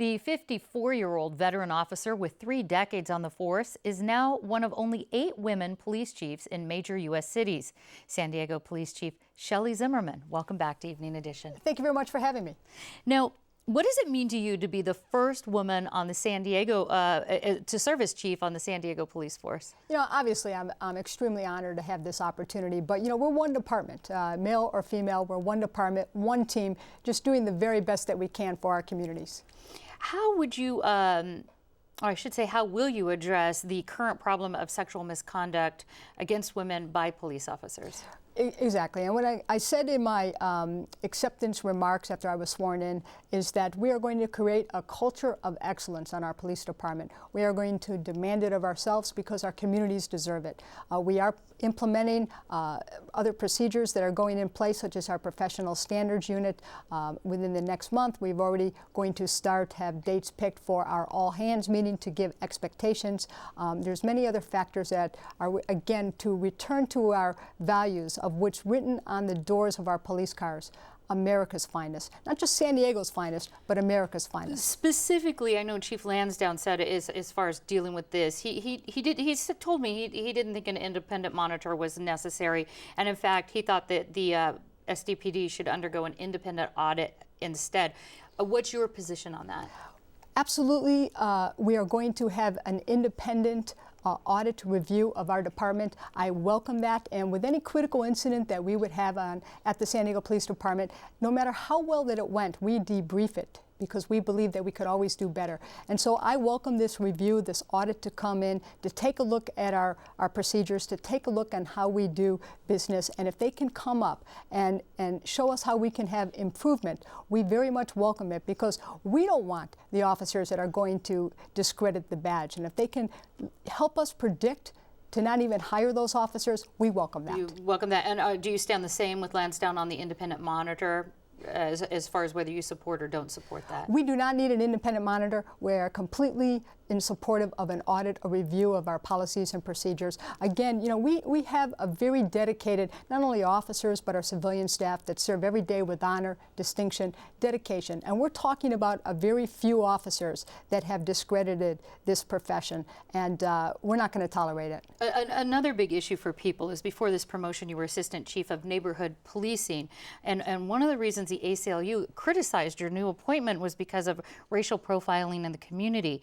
The 54-year-old veteran officer with 3 decades on the force is now one of only 8 women police chiefs in major U.S. cities. San Diego Police Chief Shelley Zimmerman, welcome back to Evening Edition. Thank you very much for having me. Now, what does it mean to you to be the first woman on the San Diego, to serve as chief on the San Diego Police Force? You know, obviously I'm extremely honored to have this opportunity, but you know, we're one department, male or female, we're one department, one team, just doing the very best that we can for our communities. How would you, or I should say, how will you address the current problem of sexual misconduct against women by police officers? Exactly, and what I said in my acceptance remarks after I was sworn in is that we are going to create a culture of excellence on our police department. We are going to demand it of ourselves because our communities deserve it. We are implementing other procedures that are going in place, such as our professional standards unit. Within the next month, we've already going to have dates picked for our all-hands meeting to give expectations. There's many other factors that are, again, to return to our values of what's written on the doors of our police cars. America's finest, not just San Diego's finest, but America's finest. Specifically, I know Chief Lansdowne said, as far as dealing with this, he told me he didn't think an independent monitor was necessary, and in fact, he thought that the SDPD should undergo an independent audit instead. What's your position on that? Absolutely, we are going to have an independent audit review of our department. I welcome that, and with any critical incident that we would have at the San Diego Police Department, no matter how well that it went, we debrief it because we believe that we could always do better. And so I welcome this review, this audit to come in, to take a look at our procedures, to take a look on how we do business, and if they can come up and show us how we can have improvement, we very much welcome it because we don't want the officers that are going to discredit the badge. And if they can help us predict to not even hire those officers, we welcome that. You welcome that. And do you stand the same with Lansdowne on the independent monitor? As far as whether you support or don't support that? We do not need an independent monitor. We're completely in supportive of an audit, a review of our policies and procedures. Again, you know, we have a very dedicated, not only officers, but our civilian staff that serve every day with honor, distinction, dedication. And we're talking about a very few officers that have discredited this profession, and we're not going to tolerate it. Another big issue for people is before this promotion, you were Assistant Chief of Neighborhood Policing, and one of the reasons the ACLU criticized your new appointment was because of racial profiling in the community.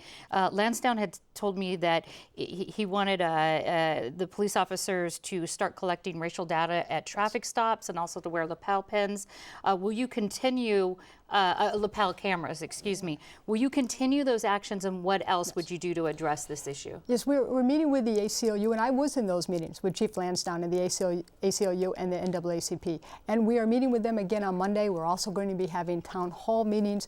Lansdowne had told me that he wanted the police officers to start collecting racial data at traffic stops and also to wear lapel pins. Will you continue, lapel cameras, excuse me. Will you continue those actions, and what else would you do to address this issue? Yes, we're meeting with the ACLU, and I was in those meetings with Chief Lansdowne and the ACLU and the NAACP. And we are meeting with them again on Monday. We're also going to be having town hall meetings.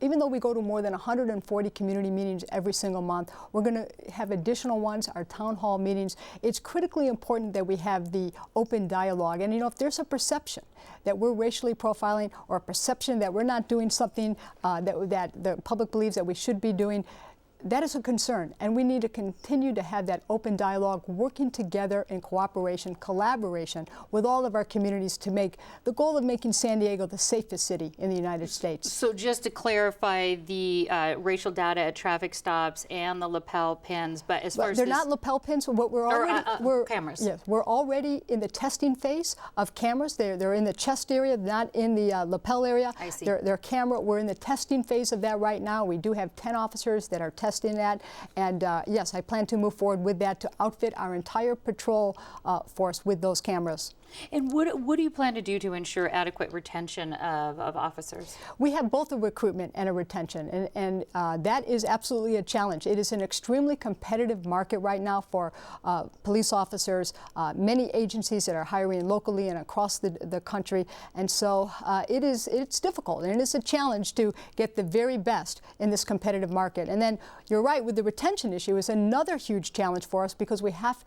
Even though we go to more than 140 community meetings every single month, we're going to have additional ones, our town hall meetings. It's critically important that we have the open dialogue. And you know, if there's a perception that we're racially profiling or a perception that we're not doing something that the public believes that we should be doing, that is a concern, and we need to continue to have that open dialogue, working together in cooperation, collaboration with all of our communities to make the goal of making San Diego the safest city in the United States. So just to clarify, the racial data at traffic stops and the lapel pins, but as far as they're not lapel pins. What we're already we're cameras. Yes, we're already in the testing phase of cameras. They're in the chest area, not in the lapel area. I see. They're camera. We're in the testing phase of that right now. We do have 10 officers that are testing that, and yes, I plan to move forward with that to outfit our entire patrol force with those cameras. And what do you plan to do to ensure adequate retention of officers? We have both a recruitment and a retention, and that is absolutely a challenge. It is an extremely competitive market right now for police officers, many agencies that are hiring locally and across the country, and so it's difficult, and it is a challenge to get the very best in this competitive market. And then you're right, with the retention issue is another huge challenge for us because we half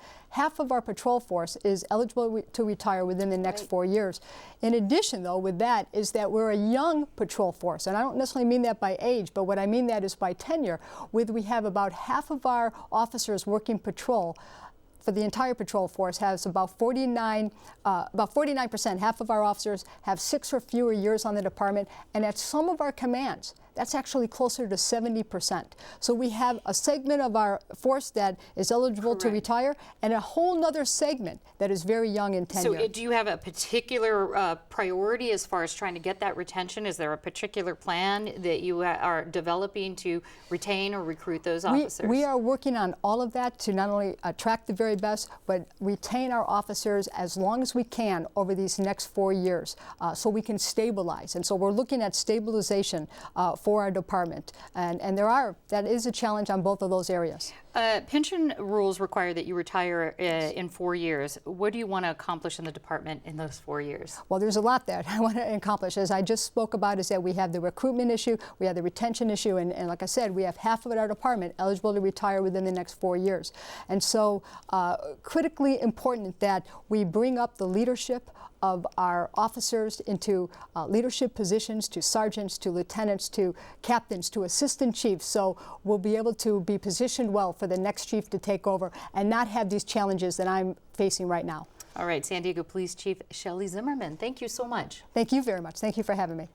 of our patrol force is eligible to retire within the next 4 years. In addition, though, with that is that we're a young patrol force, and I don't necessarily mean that by age, but what I mean that is by tenure. We have about half of our officers working patrol for the entire patrol force has about 49%, half of our officers have 6 or fewer years on the department, and at some of our commands, that's actually closer to 70%. So we have a segment of our force that is eligible to retire, and a whole nother segment that is very young in tenure. So do you have a particular priority as far as trying to get that retention? Is there a particular plan that you are developing to retain or recruit those officers? We are working on all of that to not only attract the very best, but retain our officers as long as we can over these next 4 years, so we can stabilize. And so we're looking at stabilization for our department, and that is a challenge on both of those areas. Pension rules require that you retire in 4 years. What do you want to accomplish in the department in those 4 years? Well, there's a lot that I want to accomplish. As I just spoke about, is that we have the recruitment issue, we have the retention issue, and like I said, we have half of our department eligible to retire within the next 4 years. And so critically important that we bring up the leadership of our officers into leadership positions, to sergeants, to lieutenants, to captains, to assistant chiefs, so we'll be able to be positioned well for the next chief to take over and not have these challenges that I'm facing right now. All right, San Diego Police Chief Shelley Zimmerman, thank you so much. Thank you very much. Thank you for having me.